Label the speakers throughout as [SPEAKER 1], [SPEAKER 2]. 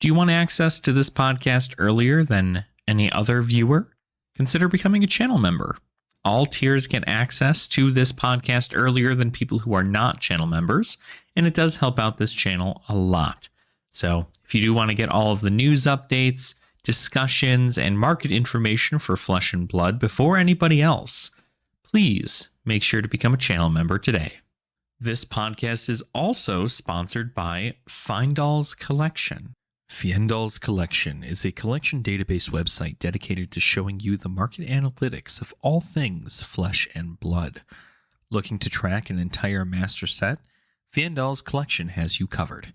[SPEAKER 1] you want access to this podcast earlier than any other viewer, consider becoming a channel member. All tiers get access to this podcast earlier than people who are not channel members, and it does help out this channel a lot. So if you do want to get all of the news updates, discussions, and market information for Flesh and Blood before anybody else, please make sure to become a channel member today. This podcast is also sponsored by Fyendal's Collection. Fyendal's Collection is a collection database website dedicated to showing you the market analytics of all things Flesh and Blood. Looking to track an entire master set? Fyendal's Collection has you covered.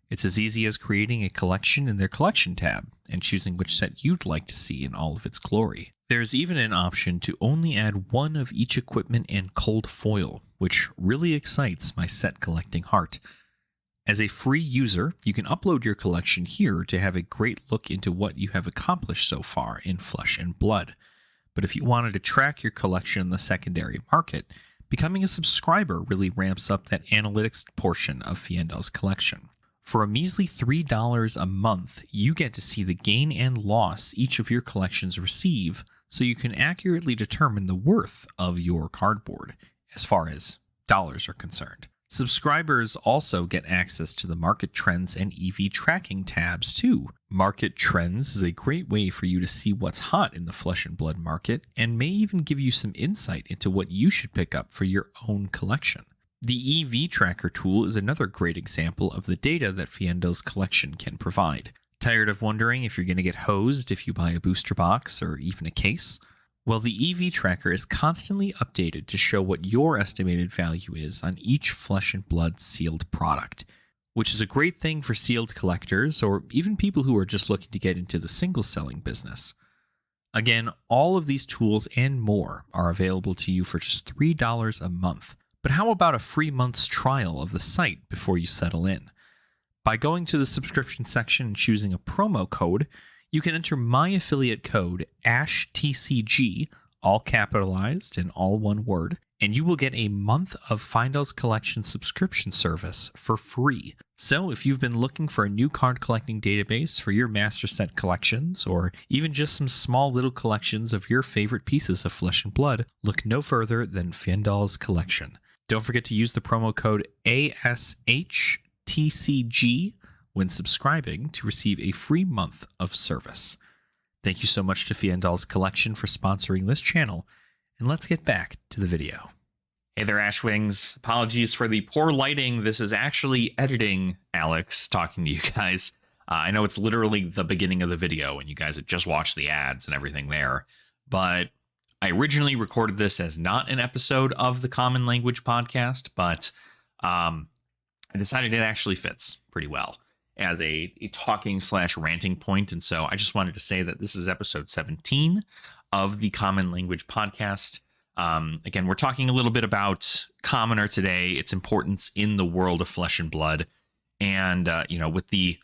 [SPEAKER 1] It's as easy as creating a collection in their collection tab and choosing which set you'd like to see in all of its glory. There's even an option to only add one of each equipment and cold foil, which really excites my set collecting heart. As a free user, you can upload your collection here to have a great look into what you have accomplished so far in Flesh and Blood. But if you wanted to track your collection in the secondary market, becoming a subscriber really ramps up that analytics portion of Fyendal's Collection. For a measly $3 a month, you get to see the gain and loss each of your collections receive, so you can accurately determine the worth of your cardboard, as far as dollars are concerned. Subscribers also get access to the Market Trends and EV Tracking tabs too. Market Trends is a great way for you to see what's hot in the Flesh and Blood market, and may even give you some insight into what you should pick up for your own collection. The EV Tracker tool is another great example of the data that Fyendal's Collection can provide. Tired of wondering if you're going to get hosed if you buy a booster box or even a case? Well, the EV Tracker is constantly updated to show what your estimated value is on each Flesh and Blood sealed product, which is a great thing for sealed collectors or even people who are just looking to get into the single selling business. Again, all of these tools and more are available to you for just $3 a month. But how about a free month's trial of the site before you settle in? By going to the subscription section and choosing a promo code, you can enter my affiliate code ASHTCG, all capitalized and all one word, and you will get a month of Fyendal's Collection subscription service for free. So if you've been looking for a new card collecting database for your master set collections, or even just some small little collections of your favorite pieces of Flesh and Blood, look no further than Fyendal's Collection. Don't forget to use the promo code ASHTCG when subscribing to receive a free month of service. Thank you so much to Fyendal's Collection for sponsoring this channel, and let's get back to the video. Hey there, Ashwings. Apologies for the poor lighting. This is actually editing Alex talking to you guys. I know it's literally the beginning of the video, and you guys had just watched the ads and everything there, but I originally recorded this as not an episode of the Common Language podcast, but I decided it actually fits pretty well as a talking / ranting point. And so I just wanted to say that this is episode 17 of the Common Language podcast. Again, we're talking a little bit about Commoner today, its importance in the world of Flesh and Blood. And, with the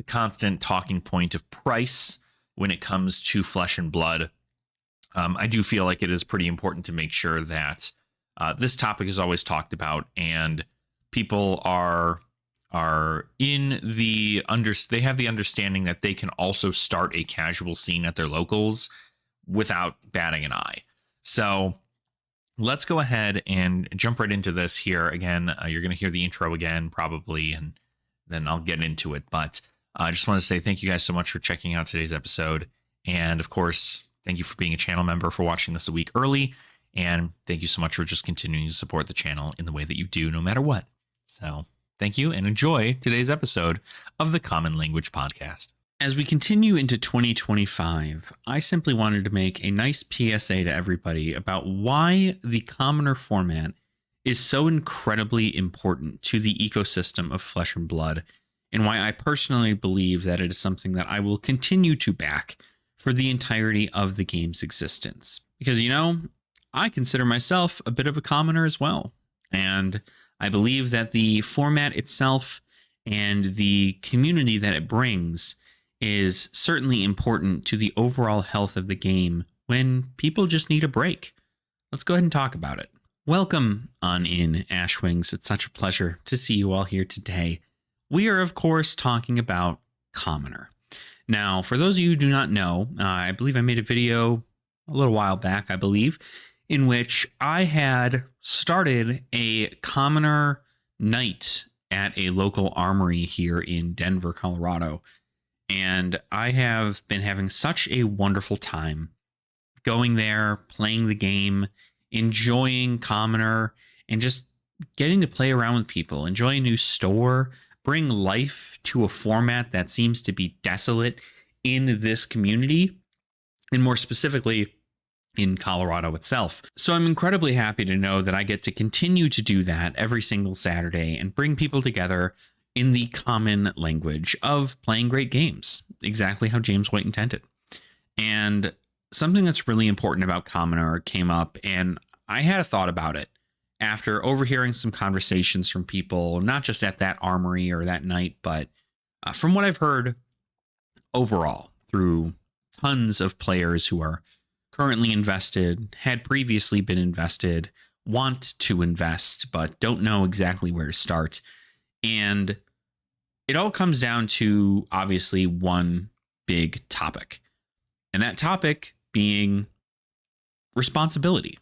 [SPEAKER 1] constant talking point of price when it comes to Flesh and Blood, I do feel like it is pretty important to make sure that this topic is always talked about, and people are in the they have the understanding that they can also start a casual scene at their locals without batting an eye. So let's go ahead and jump right into this here. Again, you're going to hear the intro again probably, and then I'll get into it. But I just want to say thank you guys so much for checking out today's episode, and of course, thank you for being a channel member, for watching this a week early, and thank you so much for just continuing to support the channel in the way that you do, no matter what. So thank you, and enjoy today's episode of the Common Language podcast. As we continue into 2025, I simply wanted to make a nice PSA to everybody about why the Commoner format is so incredibly important to the ecosystem of Flesh and Blood, and why I personally believe that it is something that I will continue to back for the entirety of the game's existence. Because, I consider myself a bit of a commoner as well, and I believe that the format itself and the community that it brings is certainly important to the overall health of the game when people just need a break. Let's go ahead and talk about it. Welcome on in, Ashwings. It's such a pleasure to see you all here today. We are, of course, talking about Commoner. Now, for those of you who do not know, I believe I made a video a little while back, I believe, in which I had started a Commoner night at a local armory here in Denver, Colorado. And I have been having such a wonderful time going there, playing the game, enjoying Commoner, and just getting to play around with people, enjoy a new store, bring life to a format that seems to be desolate in this community, and more specifically in Colorado itself. So I'm incredibly happy to know that I get to continue to do that every single Saturday and bring people together in the common language of playing great games, exactly how James White intended. And something that's really important about Commoner came up, and I had a thought about it after overhearing some conversations from people, not just at that armory or that night, but from what I've heard overall through tons of players who are currently invested, had previously been invested, want to invest, but don't know exactly where to start. And it all comes down to obviously one big topic, and that topic being responsibility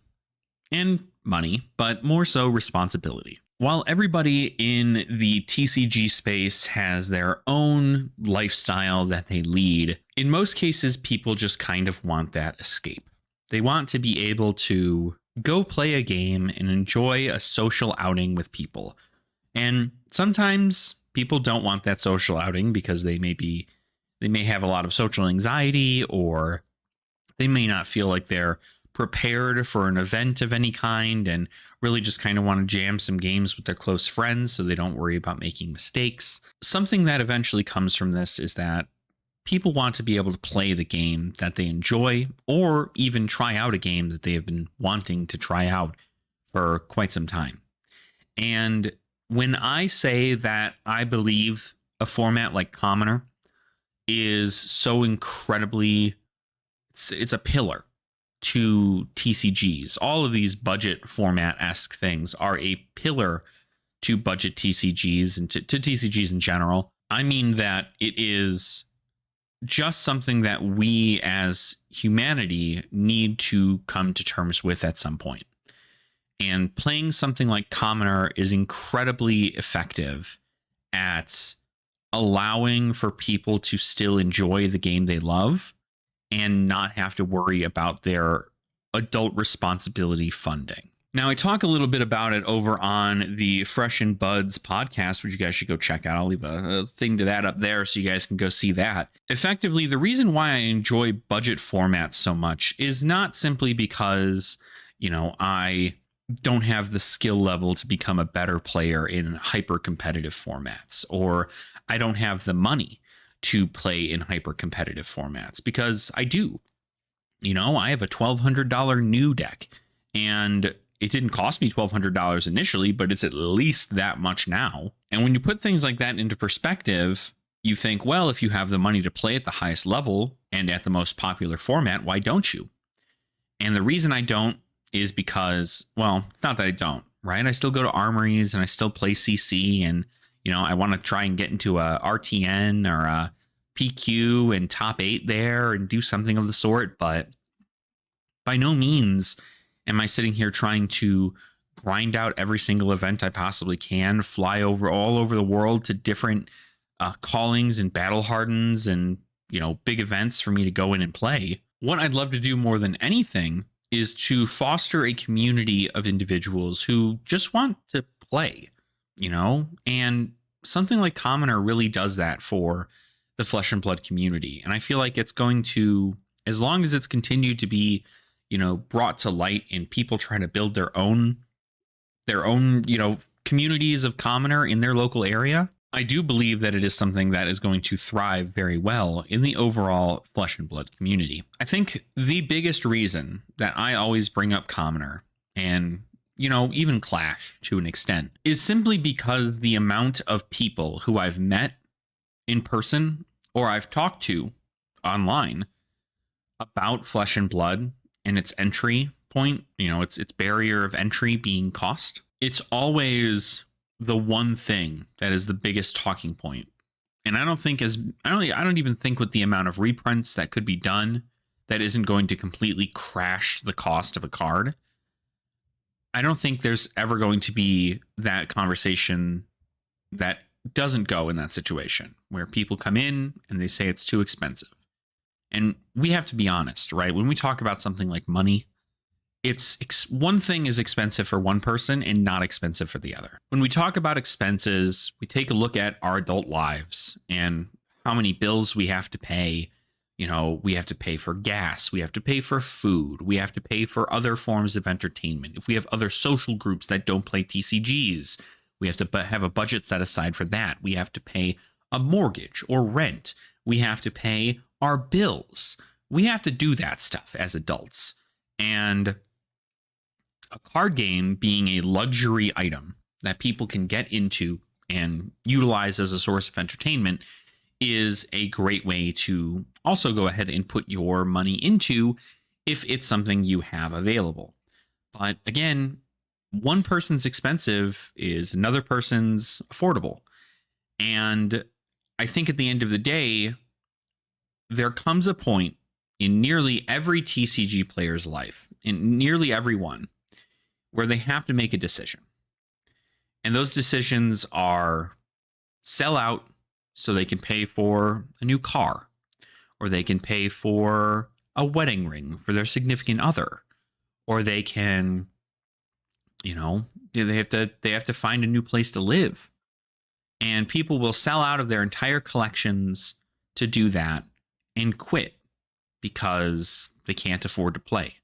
[SPEAKER 1] and money, but more so responsibility. While everybody in the TCG space has their own lifestyle that they lead, in most cases, people just kind of want that escape. They want to be able to go play a game and enjoy a social outing with people. And sometimes people don't want that social outing because they may have a lot of social anxiety, or they may not feel like they're prepared for an event of any kind and really just kind of want to jam some games with their close friends so they don't worry about making mistakes. Something that eventually comes from this is that people want to be able to play the game that they enjoy, or even try out a game that they have been wanting to try out for quite some time. And when I say that I believe a format like Commoner is so incredibly, it's a pillar to TCGs. All of these budget format-esque things are a pillar to budget TCGs and to TCGs in general. I mean that it is just something that we as humanity need to come to terms with at some point. And playing something like Commoner is incredibly effective at allowing for people to still enjoy the game they love and not have to worry about their adult responsibility funding. Now, I talk a little bit about it over on the Fresh and Buds podcast, which you guys should go check out. I'll leave a thing to that up there so you guys can go see that. Effectively, the reason why I enjoy budget formats so much is not simply because, I don't have the skill level to become a better player in hyper competitive formats, or I don't have the money to play in hyper competitive formats, because I do. I have a $1,200 new deck, and it didn't cost me $1,200 initially, but it's at least that much now. And when you put things like that into perspective, you think, well, if you have the money to play at the highest level and at the most popular format, why don't you? And the reason I don't is because, well, it's not that I don't, right? I still go to armories and I still play CC, and I want to try and get into a RTN or a PQ and top 8 there and do something of the sort. But by no means am I sitting here trying to grind out every single event I possibly can, fly all over the world to different callings and battle hardens and, big events for me to go in and play. What I'd love to do more than anything is to foster a community of individuals who just want to play, and something like Commoner really does that for the Flesh and Blood community. And I feel like it's going to, as long as it's continued to be, brought to light and people trying to build their own, communities of Commoner in their local area, I do believe that it is something that is going to thrive very well in the overall Flesh and Blood community. I think the biggest reason that I always bring up Commoner, and even Clash to an extent, is simply because the amount of people who I've met in person or I've talked to online about Flesh and Blood and its entry point, its barrier of entry being cost. It's always the one thing that is the biggest talking point And I don't even think with the amount of reprints that could be done, that isn't going to completely crash the cost of a card. I don't think there's ever going to be that conversation that doesn't go in that situation where people come in and they say it's too expensive. And we have to be honest, right? When we talk about something like money, it's one thing is expensive for one person and not expensive for the other. When we talk about expenses, we take a look at our adult lives and how many bills we have to pay. You know, we have to pay for gas, we have to pay for food, we have to pay for other forms of entertainment. If we have other social groups that don't play TCGs, we have to have a budget set aside for that. We have to pay a mortgage or rent. We have to pay our bills. We have to do that stuff as adults. And a card game being a luxury item that people can get into and utilize as a source of entertainment is a great way to also go ahead and put your money into if it's something you have available. But again, one person's expensive is another person's affordable. And I think at the end of the day, there comes a point in nearly every TCG player's life, in nearly everyone, where they have to make a decision. And those decisions are sell out so they can pay for a new car, or they can pay for a wedding ring for their significant other, or they can, you know, they have to find a new place to live. And people will sell out of their entire collections to do that and quit because they can't afford to play.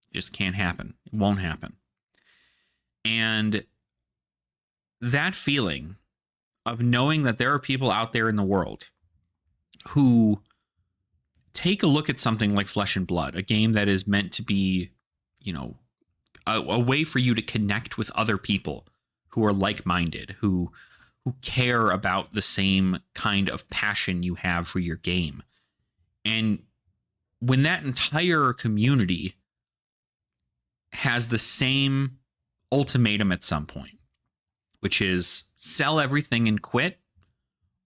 [SPEAKER 1] It just can't happen. It won't happen. And that feeling of knowing that there are people out there in the world who take a look at something like Flesh and Blood, a game that is meant to be, you know, a way for you to connect with other people who are like-minded, who care about the same kind of passion you have for your game. And when that entire community has the same ultimatum at some point, which is sell everything and quit,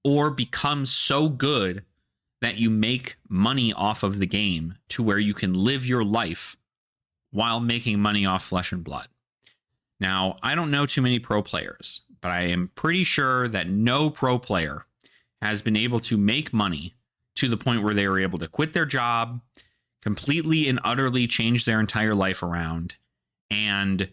[SPEAKER 1] or become so good that you make money off of the game to where you can live your life while making money off Flesh and Blood. Now, I don't know too many pro players, but I am pretty sure that no pro player has been able to make money to the point where they were able to quit their job, completely and utterly change their entire life around, and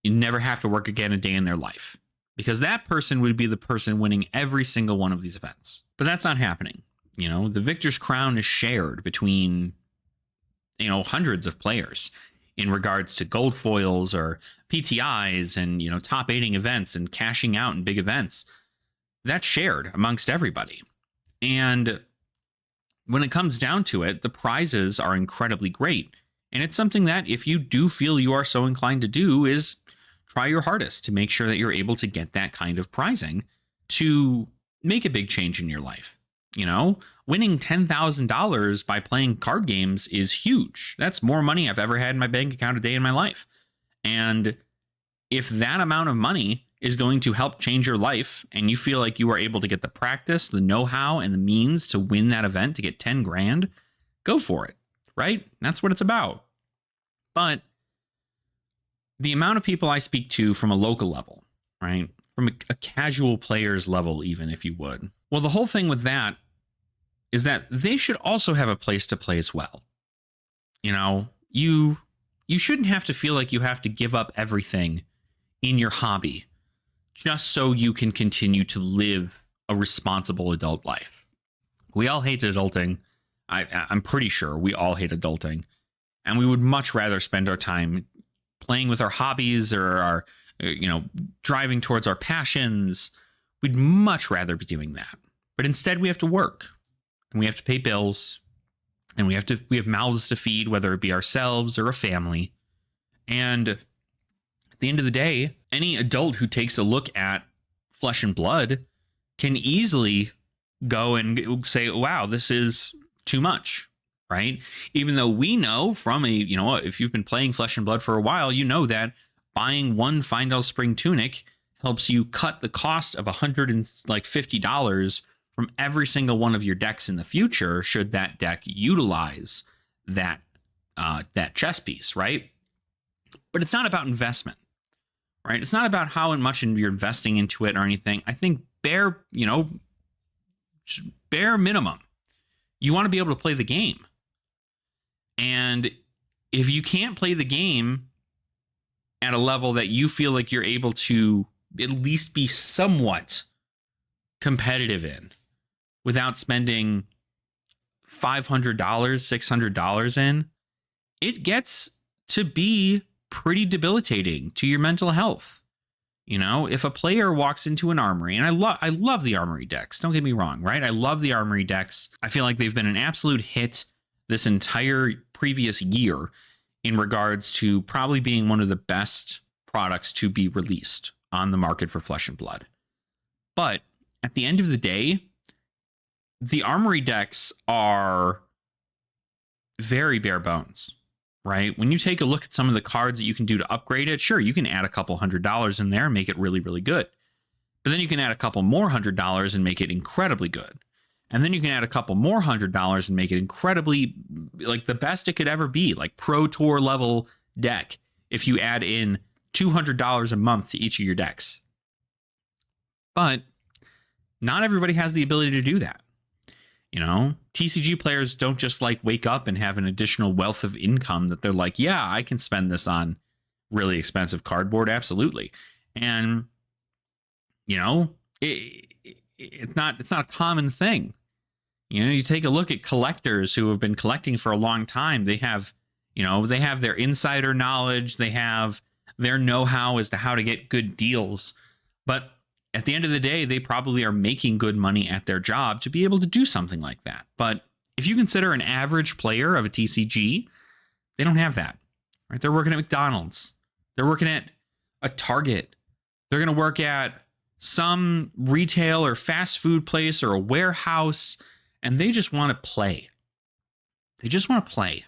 [SPEAKER 1] never have to work again a day in their life. Because that person would be the person winning every single one of these events. But that's not happening. You know, the victor's crown is shared between, you know, hundreds of players in regards to gold foils or PTIs and, you know, top 8ing events and cashing out in big events. That's shared amongst everybody. And when it comes down to it, the prizes are incredibly great. And it's something that if you do feel you are so inclined to do is try your hardest to make sure that you're able to get that kind of prizing to make a big change in your life. You know, winning $10,000 by playing card games is huge. That's more money I've ever had in my bank account a day in my life. And if that amount of money is going to help change your life and you feel like you are able to get the practice, the know-how, and the means to win that event to get 10 grand, go for it, right? That's what it's about. But the amount of people I speak to from a local level, right? From a casual player's level, even, if you would. Well, the whole thing with that is that they should also have a place to play as well. You know, you shouldn't have to feel like you have to give up everything in your hobby just so you can continue to live a responsible adult life. We all hate adulting. I'm pretty sure we all hate adulting. And we would much rather spend our time playing with our hobbies or our, you know, driving towards our passions. We'd much rather be doing that. But instead we have to work and we have to pay bills and we have mouths to feed, whether it be ourselves or a family. And at the end of the day, any adult who takes a look at Flesh and Blood can easily go and say, wow, this is too much, right? Even though we know from if you've been playing Flesh and Blood for a while, you know that buying one Fyendal Spring Tunic helps you cut the cost of $150 from every single one of your decks in the future, should that deck utilize that chess piece, right? But it's not about investment, right? It's not about how much you're investing into it or anything. I think bare minimum, you want to be able to play the game. And if you can't play the game at a level that you feel like you're able to at least be somewhat competitive in without spending $500, $600 in, it gets to be pretty debilitating to your mental health. You know, if a player walks into an armory, and I love the armory decks, don't get me wrong, right? I love the armory decks. I feel like they've been an absolute hit this entire previous year in regards to probably being one of the best products to be released on the market for Flesh and Blood. But at the end of the day, the armory decks are very bare bones, right? When you take a look at some of the cards that you can do to upgrade it, sure, you can add a couple $100 in there and make it really, really good. But then you can add a couple more $100 and make it incredibly good. And then you can add a couple more $100 and make it incredibly, like, the best it could ever be, like Pro Tour level deck, if you add in $200 a month to each of your decks. But not everybody has the ability to do that. You know, TCG players don't just like wake up and have an additional wealth of income that they're like, yeah, I can spend this on really expensive cardboard. Absolutely. And, you know, it's not a common thing. You know, you take a look at collectors who have been collecting for a long time. They have, you know, they have their insider knowledge. They have their know-how as to how to get good deals. But at the end of the day, they probably are making good money at their job to be able to do something like that. But if you consider an average player of a TCG, they don't have that, right? They're working at McDonald's. They're working at a Target. They're going to work at some retail or fast food place or a warehouse, and they just want to play. They just want to play.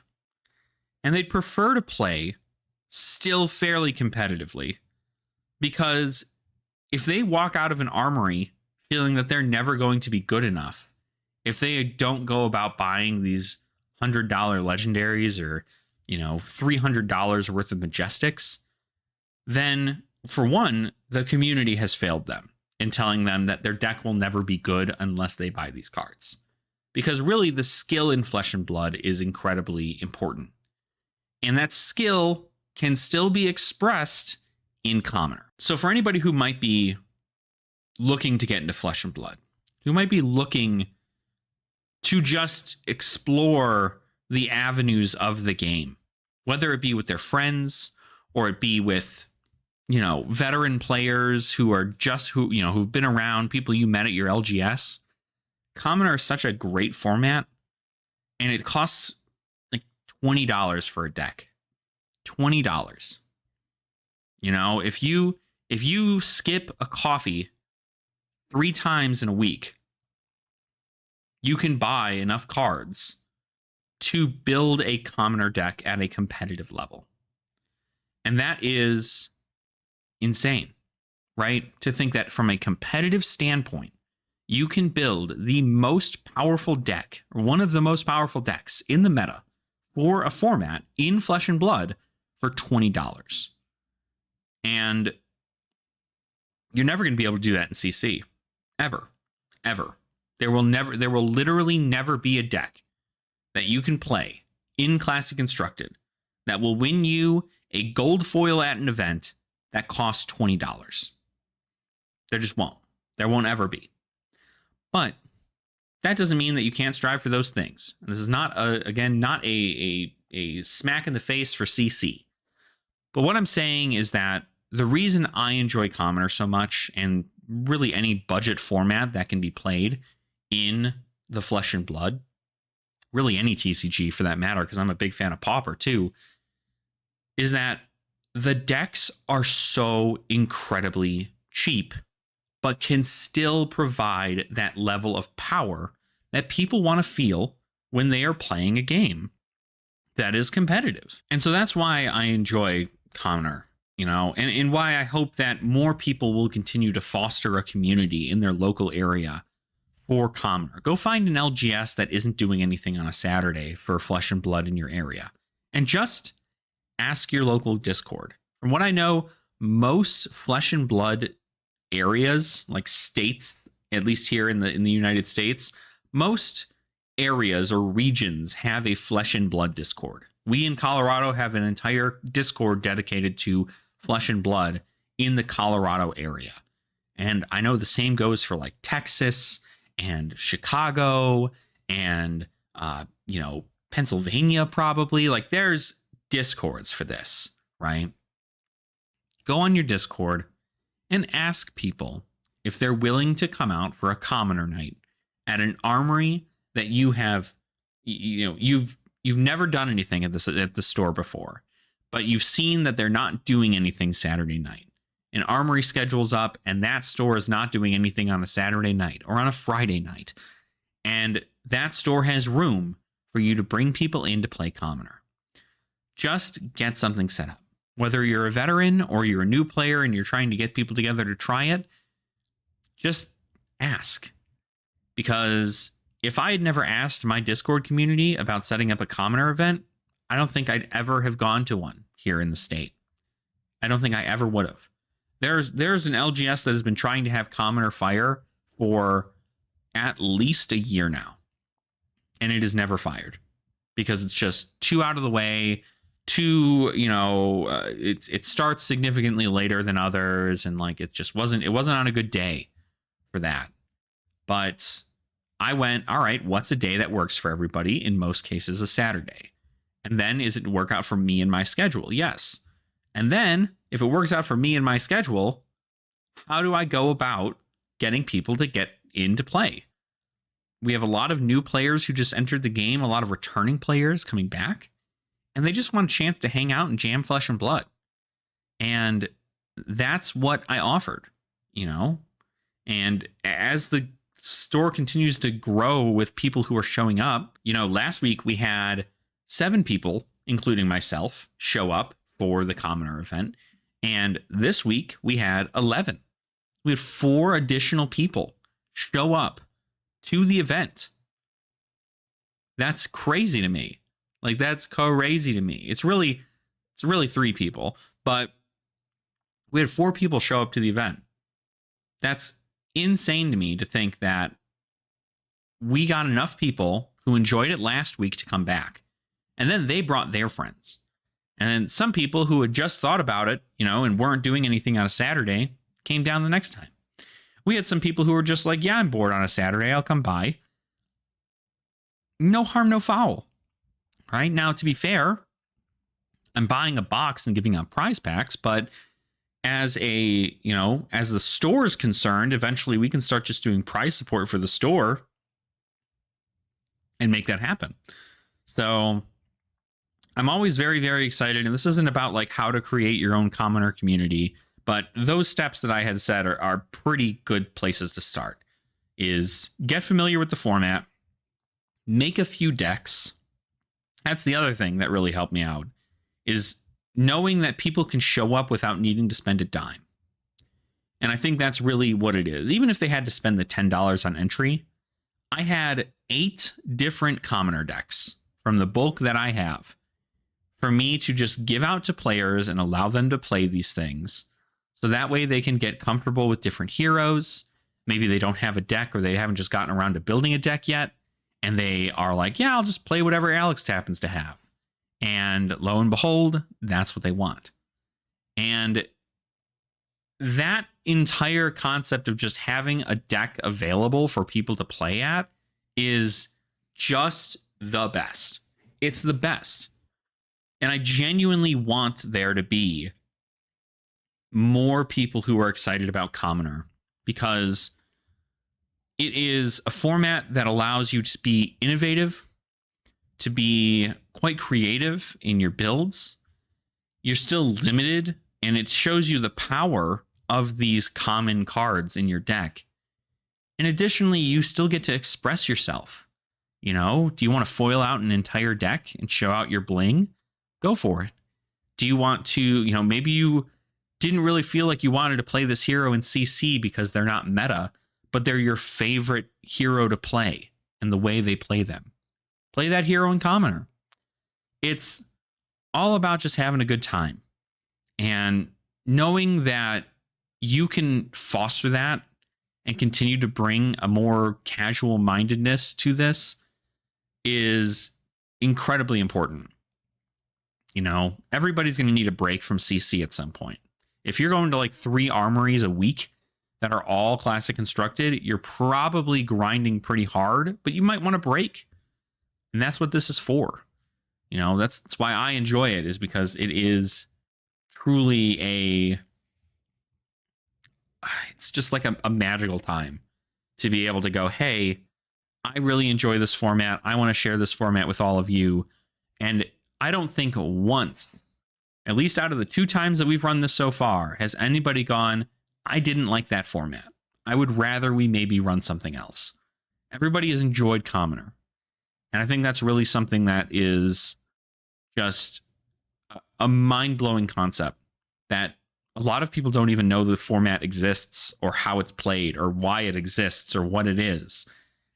[SPEAKER 1] And they'd prefer to play still fairly competitively, because if they walk out of an armory feeling that they're never going to be good enough, if they don't go about buying these $100 legendaries or, you know, $300 worth of majestics, then for one, the community has failed them in telling them that their deck will never be good unless they buy these cards. Because really, the skill in Flesh and Blood is incredibly important. And that skill can still be expressed in Commoner. So for anybody who might be looking to get into Flesh and Blood, who might be looking to just explore the avenues of the game, whether it be with their friends or it be with, you know, veteran players who are just who've been around, people you met at your LGS, Commoner is such a great format, and it costs like $20 for a deck. $20. You know, if you skip a coffee 3 times in a week, you can buy enough cards to build a Commoner deck at a competitive level. And that is insane, right? To think that from a competitive standpoint, you can build the most powerful deck, or one of the most powerful decks in the meta for a format in Flesh and Blood for $20. And you're never going to be able to do that in CC. Ever. There will literally never be a deck that you can play in Classic Constructed that will win you a gold foil at an event that costs $20. There just won't. There won't ever be. But that doesn't mean that you can't strive for those things. And this is not a smack in the face for CC. But what I'm saying is that the reason I enjoy Commoner so much, and really any budget format that can be played in the Flesh and Blood, really any TCG for that matter, because I'm a big fan of Pauper too, is that the decks are so incredibly cheap, but can still provide that level of power that people want to feel when they are playing a game that is competitive. And so that's why I enjoy Commoner, you know, and why I hope that more people will continue to foster a community in their local area for Commoner. Go find an LGS that isn't doing anything on a Saturday for Flesh and Blood in your area, and just ask your local Discord. From what I know, most Flesh and Blood areas, like states, at least here in the United States, most areas or regions have a Flesh and Blood Discord. We in Colorado have an entire Discord dedicated to Flesh and Blood in the Colorado area. And I know the same goes for like Texas and Chicago and, Pennsylvania probably. Like there's Discords for this, right? Go on your Discord and ask people if they're willing to come out for a Commoner night at an armory that you have, you've never done anything at the store before, but you've seen that they're not doing anything Saturday night. An armory schedules up and that store is not doing anything on a Saturday night or on a Friday night. And that store has room for you to bring people in to play Commoner. Just get something set up. Whether you're a veteran or you're a new player and you're trying to get people together to try it, just ask. Because if I had never asked my Discord community about setting up a Commoner event, I don't think I'd ever have gone to one here in the state. I don't think I ever would have. There's an LGS that has been trying to have Commoner Fire for at least a year now, and it is never fired because it's just too out of the way. It starts significantly later than others, and like it wasn't on a good day for that. But I went, all right, what's a day that works for everybody? In most cases, a Saturday. And then, is it work out for me and my schedule? Yes. And then, if it works out for me and my schedule, how do I go about getting people to get into play? We have a lot of new players who just entered the game, a lot of returning players coming back, and they just want a chance to hang out and jam Flesh and Blood. And that's what I offered, And as the store continues to grow with people who are showing up, last week we had 7 people, including myself, show up for the Commoner event. And this week we had 11. We had 4 additional people show up to the event. That's crazy to me. Like, that's crazy to me. It's really 3 people, but we had 4 people show up to the event. That's insane to me to think that we got enough people who enjoyed it last week to come back. And then they brought their friends. And then some people who had just thought about it, and weren't doing anything on a Saturday came down the next time. We had some people who were just like, yeah, I'm bored on a Saturday, I'll come by. No harm, no foul. Right? Now, to be fair, I'm buying a box and giving out prize packs, but as the store is concerned, eventually we can start just doing prize support for the store and make that happen. So I'm always very, very excited. And this isn't about like how to create your own Commoner community, but those steps that I had said are pretty good places to start. Is get familiar with the format, make a few decks. That's the other thing that really helped me out, is knowing that people can show up without needing to spend a dime. And I think that's really what it is. Even if they had to spend the $10 on entry, I had 8 different Commoner decks from the bulk that I have for me to just give out to players and allow them to play these things. So that way they can get comfortable with different heroes. Maybe they don't have a deck, or they haven't just gotten around to building a deck yet. And they are like, yeah, I'll just play whatever Alex happens to have. And lo and behold, that's what they want. And that entire concept of just having a deck available for people to play at is just the best. It's the best. And I genuinely want there to be more people who are excited about Commoner, because it is a format that allows you to be innovative, to be quite creative in your builds. You're still limited, and it shows you the power of these common cards in your deck. And additionally, you still get to express yourself. Do you want to foil out an entire deck and show out your bling? Go for it. Do you want to, maybe you didn't really feel like you wanted to play this hero in CC because they're not meta, but they're your favorite hero to play and the way they play them. Play that hero in Commoner. It's all about just having a good time and knowing that you can foster that and continue to bring a more casual mindedness to this is incredibly important. You know, everybody's going to need a break from CC at some point. If you're going to like 3 armories a week that are all classic constructed, you're probably grinding pretty hard, but you might want a break. And that's what this is for. You know, that's why I enjoy it, is because it is truly it's just like a magical time to be able to go, hey, I really enjoy this format. I want to share this format with all of you. And I don't think once, at least out of the 2 times that we've run this so far, has anybody gone, I didn't like that format. I would rather we maybe run something else. Everybody has enjoyed Commoner. And I think that's really something that is just a mind-blowing concept that a lot of people don't even know the format exists or how it's played or why it exists or what it is.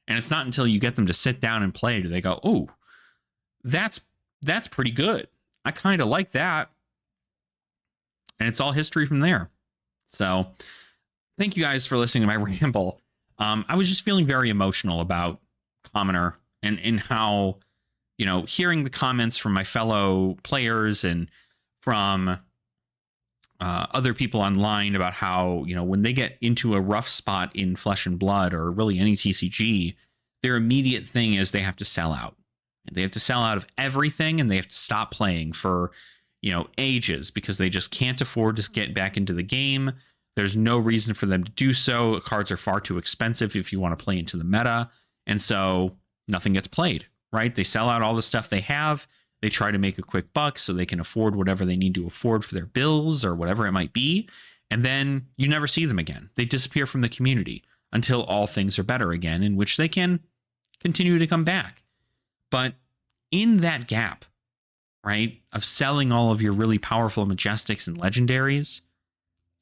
[SPEAKER 1] And it's not until you get them to sit down and play do they go, oh, that's pretty good. I kind of like that. And it's all history from there. So thank you guys for listening to my ramble. I was just feeling very emotional about Commoner and how, you know, hearing the comments from my fellow players and from other people online about how, you know, when they get into a rough spot in Flesh and Blood or really any TCG, their immediate thing is they have to sell out. They have to sell out of everything and they have to stop playing for, you know, ages because they just can't afford to get back into the game. There's no reason for them to do so. Cards are far too expensive if you want to play into the meta. And so nothing gets played, right? They sell out all the stuff they have. They try to make a quick buck so they can afford whatever they need to afford for their bills or whatever it might be. And then you never see them again. They disappear from the community until all things are better again, in which they can continue to come back. But in that gap, right, of selling all of your really powerful Majestics and Legendaries,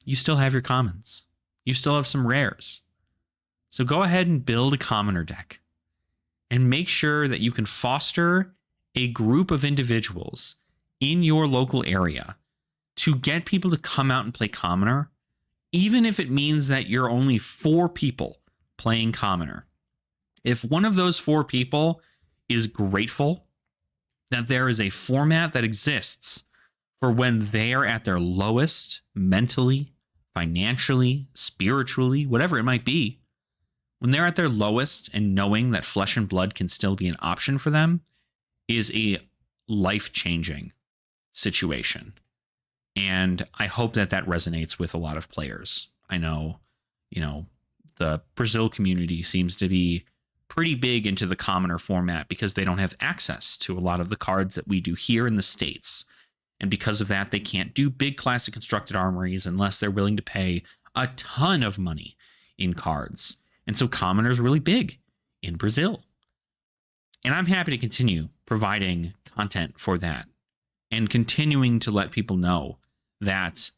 [SPEAKER 1] you still have your commons. You still have some rares. So go ahead and build a commoner deck and make sure that you can foster a group of individuals in your local area to get people to come out and play commoner, even if it means that you're only 4 people playing commoner. If one of those 4 people is grateful that there is a format that exists for when they are at their lowest mentally, financially, spiritually, whatever it might be, when they're at their lowest and knowing that Flesh and Blood can still be an option for them is a life-changing situation. And I hope that that resonates with a lot of players. I know, you know, the Brazil community seems to be pretty big into the commoner format because they don't have access to a lot of the cards that we do here in the States. And because of that, they can't do big classic constructed armories unless they're willing to pay a ton of money in cards. And so commoner is really big in Brazil. And I'm happy to continue providing content for that and continuing to let people know that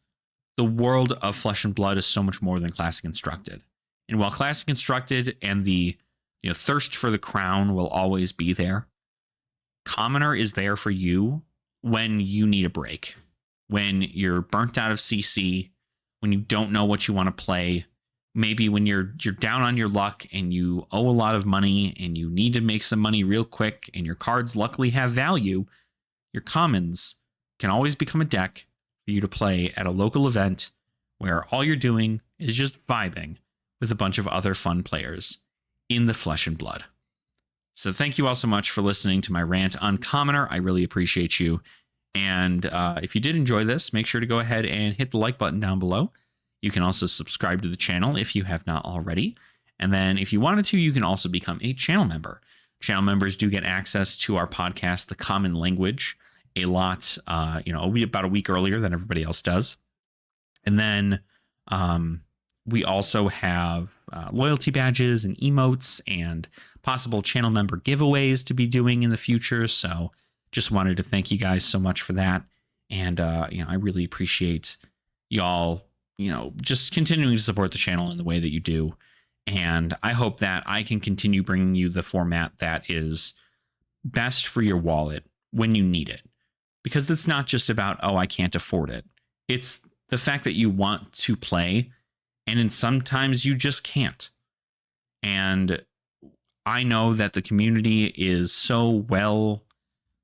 [SPEAKER 1] the world of Flesh and Blood is so much more than classic constructed. And while classic constructed and the, you know, thirst for the crown will always be there, commoner is there for you when you need a break, when you're burnt out of CC, when you don't know what you want to play, maybe when you're down on your luck and you owe a lot of money and you need to make some money real quick and your cards luckily have value, your commons can always become a deck for you to play at a local event where all you're doing is just vibing with a bunch of other fun players in the Flesh and Blood. So thank you all so much for listening to my rant on commoner. I really appreciate you. And if you did enjoy this, make sure to go ahead and hit the like button down below. You can also subscribe to the channel if you have not already. And then if you wanted to, you can also become a channel member. Channel members do get access to our podcast, The Common Language, a lot, about a week earlier than everybody else does. And then we also have loyalty badges and emotes and possible channel member giveaways to be doing in the future. So just wanted to thank you guys so much for that. And, I really appreciate y'all, just continuing to support the channel in the way that you do. And I hope that I can continue bringing you the format that is best for your wallet when you need it. Because it's not just about, oh, I can't afford it. It's the fact that you want to play, and then sometimes you just can't. And I know that the community is so well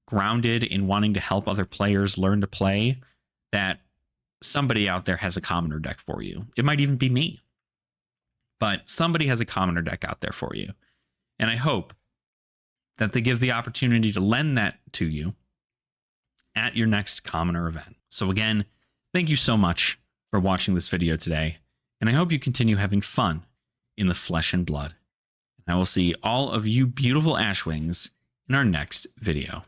[SPEAKER 1] grounded in wanting to help other players learn to play that somebody out there has a commoner deck for you. It might even be me, but somebody has a commoner deck out there for you. And I hope that they give the opportunity to lend that to you at your next commoner event. So again, thank you so much for watching this video today, and I hope you continue having fun in the flesh and blood. And I will see all of you beautiful Ashwings in our next video.